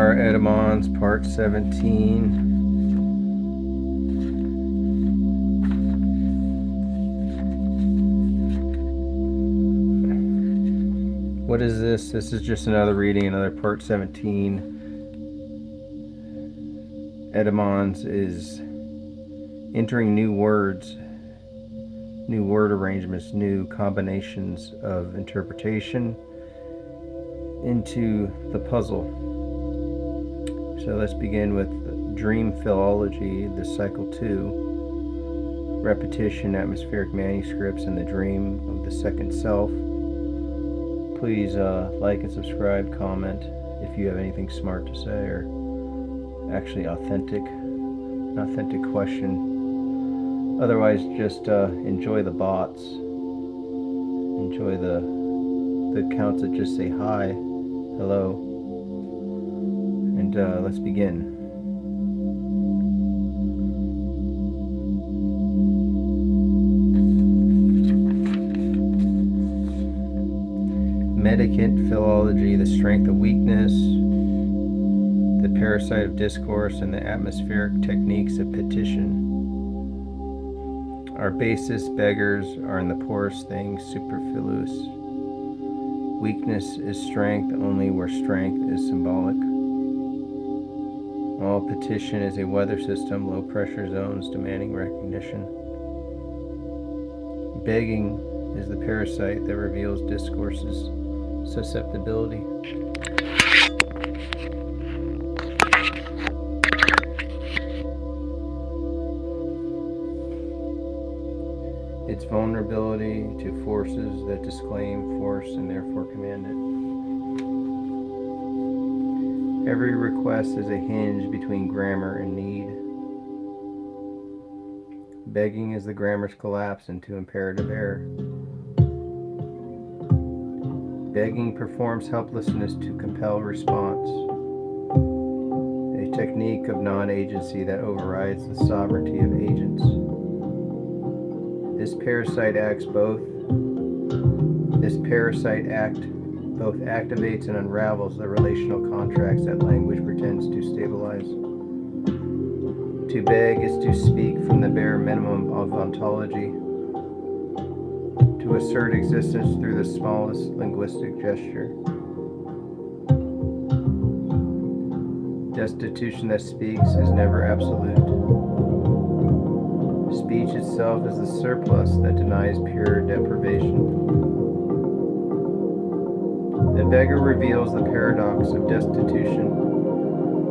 are Etymons, Part 17. What is this? This is just another reading, another Part 17. Etymons is entering new words, new word arrangements, new combinations of interpretation into the puzzle. So let's begin with dream philology, the cycle 2, repetition, atmospheric manuscripts, and the dream of the second self. Please like and subscribe, comment if you have anything smart to say or actually an authentic question. Otherwise, just enjoy the bots. Enjoy the accounts that just say hi, hello, and let's begin. Medicant philology, the strength of weakness, the parasite of discourse, and the atmospheric techniques of petition. Our basest beggars are in the poorest things superfluous. Weakness is strength only where strength is symbolic. All petition is a weather system, low pressure zones demanding recognition. Begging is the parasite that reveals discourse's susceptibility. Its vulnerability to forces that disclaim force and therefore command it. Every request is a hinge between grammar and need. Begging is the grammar's collapse into imperative error. Begging performs helplessness to compel response, a technique of non-agency that overrides the sovereignty of agents. This parasite act both activates and unravels the relational contracts that language pretends to stabilize. To beg is to speak from the bare minimum of ontology, to assert existence through the smallest linguistic gesture. Destitution that speaks is never absolute. Speech itself is the surplus that denies pure deprivation. The beggar reveals the paradox of destitution,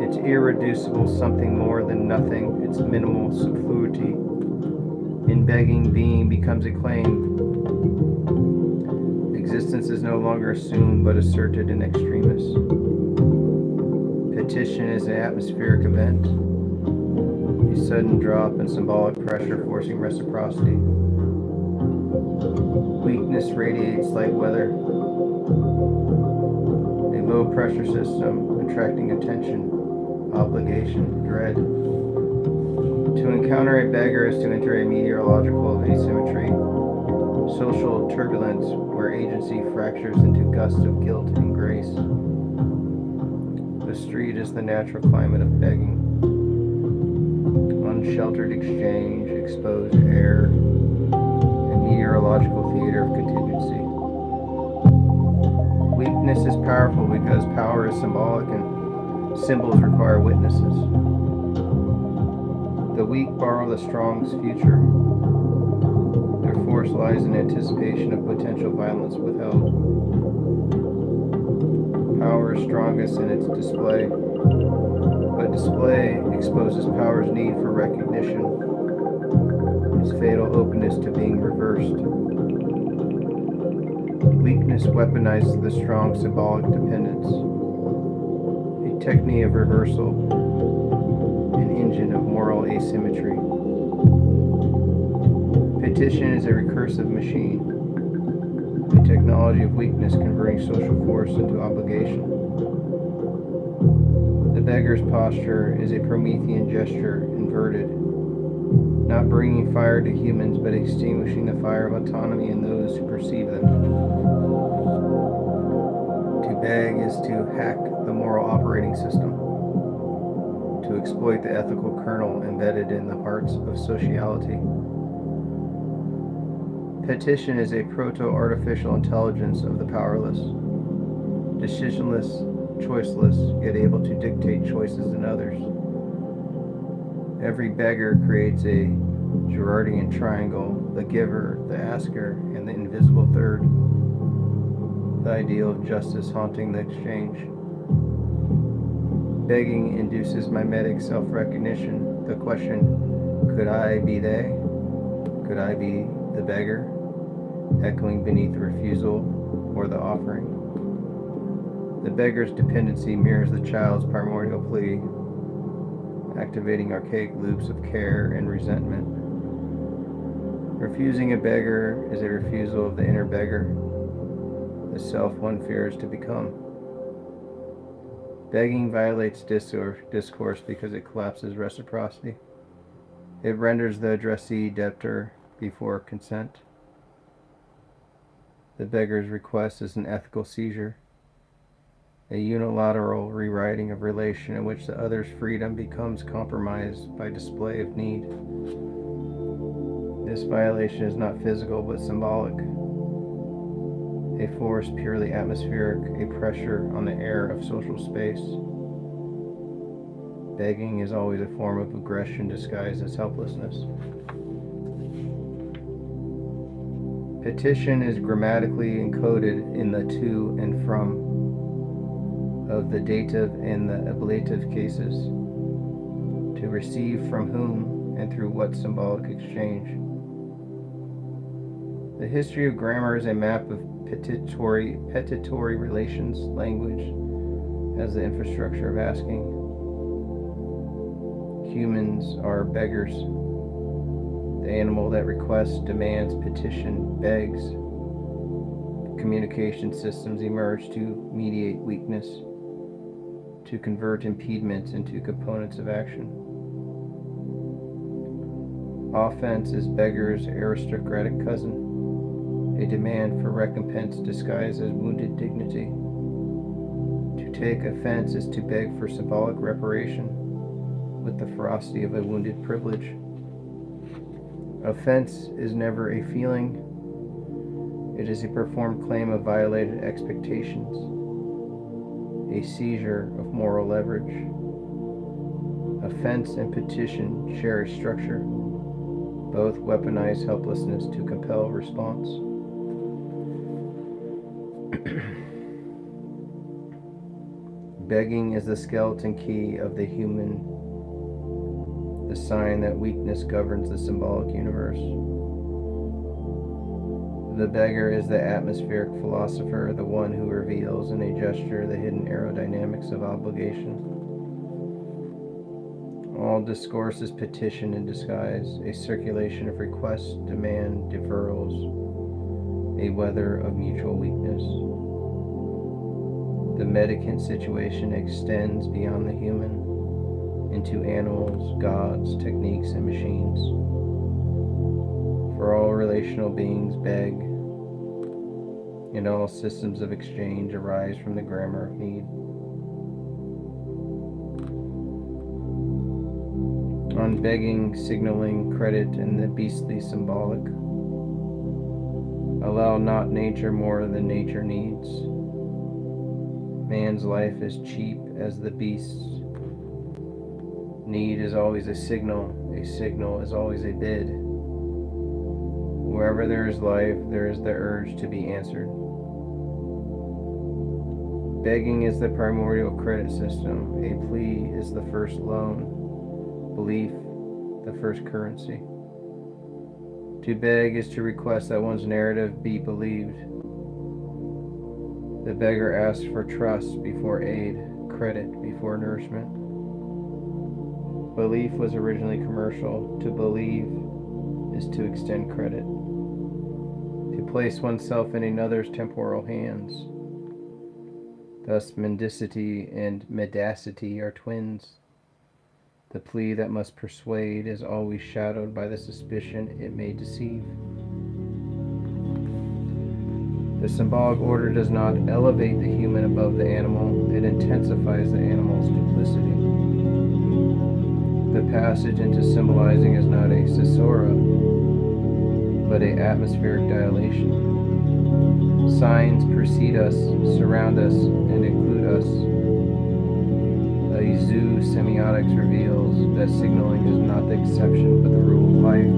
its irreducible something more than nothing, its minimal superfluity. In begging, being becomes a claim. Existence is no longer assumed but asserted in extremis. Petition is an atmospheric event, a sudden drop in symbolic pressure forcing reciprocity. Weakness radiates like weather, a low pressure system attracting attention, obligation, dread. To encounter a beggar is to enter a meteorological asymmetry, social turbulence where agency fractures into gusts of guilt and grace. The street is the natural climate of begging. Unsheltered exchange, exposed air, a meteorological theater of contingency. Weakness is powerful because power is symbolic and symbols require witnesses. The weak borrow the strong's future. Their force lies in anticipation of potential violence withheld. Power is strongest in its display, but display exposes power's need for recognition, its fatal openness to being reversed. Weakness weaponizes the strong symbolic dependence, a technique of reversal, an engine of moral asymmetry. Petition is a recursive machine, a technology of weakness converting social force into obligation. The beggar's posture is a Promethean gesture, inverted, not bringing fire to humans, but extinguishing the fire of autonomy in those who perceive them. To beg is to hack the moral operating system. exploit the ethical kernel embedded in the hearts of sociality. Petition is a proto-artificial intelligence of the powerless, decisionless, choiceless, yet able to dictate choices in others. Every beggar creates a Girardian triangle, the giver, the asker, and the invisible third, the ideal of justice haunting the exchange. Begging induces mimetic self-recognition. The question, could I be they? Could I be the beggar, echoing beneath the refusal or the offering? The beggar's dependency mirrors the child's primordial plea, activating archaic loops of care and resentment. Refusing a beggar is a refusal of the inner beggar, the self one fears to become. Begging violates discourse because it collapses reciprocity. It renders the addressee debtor before consent. The beggar's request is an ethical seizure, a unilateral rewriting of relation in which the other's freedom becomes compromised by display of need. This violation is not physical but symbolic, a force purely atmospheric, a pressure on the air of social space. Begging is always a form of aggression disguised as helplessness. Petition is grammatically encoded in the to and from of the dative and the ablative cases, to receive from whom and through what symbolic exchange. The history of grammar is a map of petitory relations, language as the infrastructure of asking. Humans are beggars. The animal that requests, demands, petition, begs. Communication systems emerge to mediate weakness, to convert impediments into components of action. Offense is beggar's aristocratic cousin, a demand for recompense disguised as wounded dignity. To take offense is to beg for symbolic reparation with the ferocity of a wounded privilege. Offense is never a feeling. It is a performed claim of violated expectations, a seizure of moral leverage. Offense and petition share a structure. Both weaponize helplessness to compel response. Begging is the skeleton key of the human, the sign that weakness governs the symbolic universe. The beggar is the atmospheric philosopher, the one who reveals in a gesture the hidden aerodynamics of obligation. All discourse is petition in disguise, a circulation of requests, demand, deferrals, a weather of mutual weakness. The medicant situation extends beyond the human into animals, gods, techniques, and machines. For all relational beings beg, and all systems of exchange arise from the grammar of need. On begging, signaling, credit, and the beastly symbolic. Allow not nature more than nature needs. Man's life is cheap as the beast's. Need is always a signal is always a bid. Wherever there is life, there is the urge to be answered. Begging is the primordial credit system. A plea is the first loan. Belief, the first currency. To beg is to request that one's narrative be believed. The beggar asks for trust before aid, credit before nourishment. Belief was originally commercial. To believe is to extend credit. To place oneself in another's temporal hands. Thus, mendicity and medacity are twins. The plea that must persuade is always shadowed by the suspicion it may deceive. The symbolic order does not elevate the human above the animal, it intensifies the animal's duplicity. The passage into symbolizing is not a caesura, but a atmospheric dilation. Signs precede us, surround us, and include us. A zoo semiotics reveals that signaling is not the exception but the rule of life.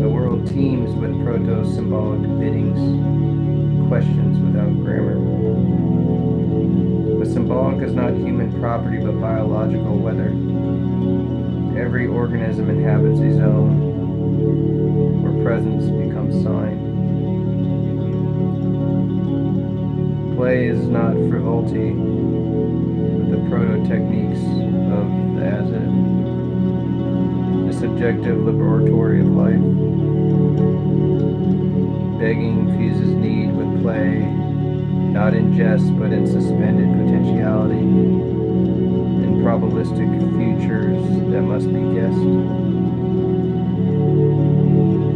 The world teems with proto-symbolic biddings, questions without grammar. The symbolic is not human property but biological weather. Every organism inhabits a zone where presence becomes sign. Play is not frivolity, but the proto-techniques of the as-if, the subjective laboratory of life. Begging fuses need with play, not in jest but in suspended potentiality, in probabilistic futures that must be guessed.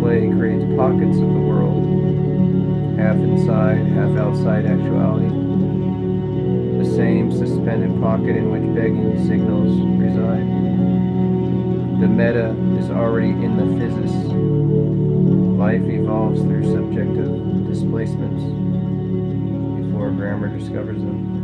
Play creates pockets of the world, half inside, half outside actuality, the same suspended pocket in which begging signals reside. The meta is already in the physis. Life evolves through subjective displacements before grammar discovers them.